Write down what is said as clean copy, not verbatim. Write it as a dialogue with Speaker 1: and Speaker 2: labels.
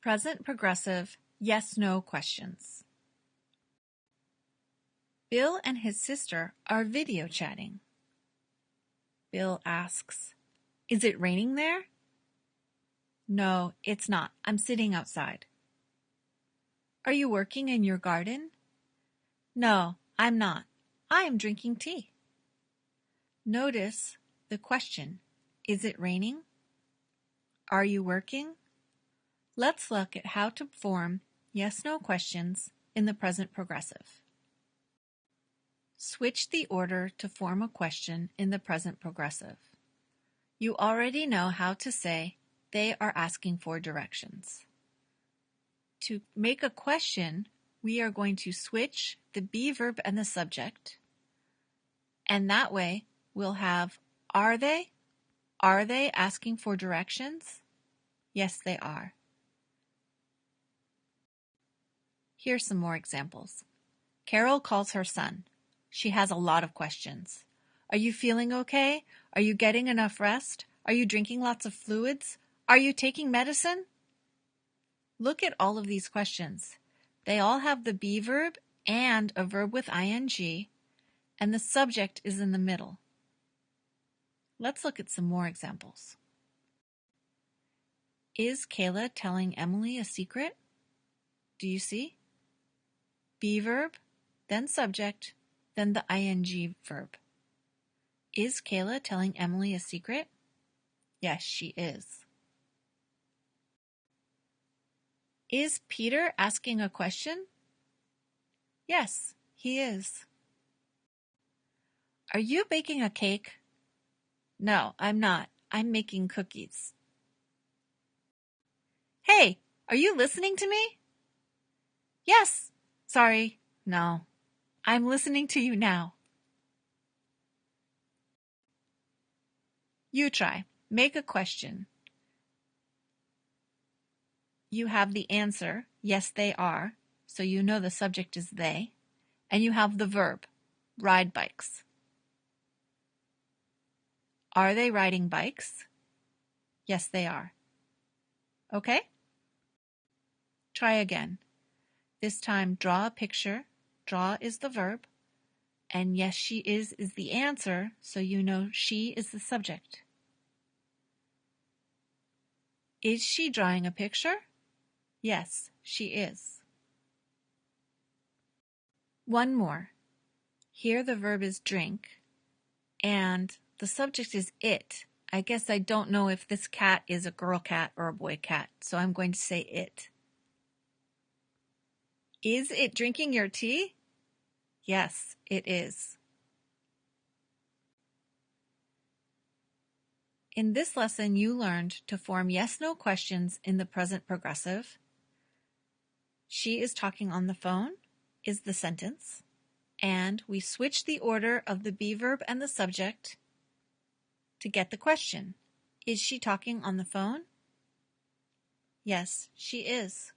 Speaker 1: Present progressive yes-no questions. Bill and his sister are video chatting. Bill asks, "Is it raining there?" "No, it's not. I'm sitting outside." "Are you working in your garden?" "No, I'm not. I am drinking tea." Notice the question, is it raining? Are you working? Let's look at how to form yes-no questions in the present progressive. Switch the order to form a question in the present progressive. You already know how to say, "They are asking for directions." To make a question, we are going to switch the be verb and the subject, and that way we'll have, "Are they? Are they asking for directions?" Yes, they are. Here's some more examples. Carol calls her son. She has a lot of questions. "Are you feeling okay? Are you getting enough rest? Are you drinking lots of fluids? Are you taking medicine?" Look at all of these questions. They all have the be verb and a verb with ing, and the subject is in the middle. Let's look at some more examples. Is Kayla telling Emily a secret? Do you see? Be verb, then subject, then the ing verb. Is Kayla telling Emily a secret? Yes, she is. Is Peter asking a question? Yes, he is. Are you baking a cake? No, I'm not. I'm making cookies. Hey, are you listening to me? Yes. Sorry. No. I'm listening to you now. You try. Make a question. You have the answer, yes they are, so you know the subject is they, and you have the verb, ride bikes. Are they riding bikes? Yes, they are. Okay? Try again. This time, draw a picture. Draw is the verb, and yes, she is the answer, so you know she is the subject. Is she drawing a picture? Yes, she is. One more. Here the verb is drink, and the subject is it. I guess I don't know if this cat is a girl cat or a boy cat, so I'm going to say it. Is it drinking your tea? Yes, it is. In this lesson, you learned to form yes-no questions in the present progressive. She is talking on the phone is the sentence, and we switch the order of the be verb and the subject to get the question. Is she talking on the phone? Yes, she is.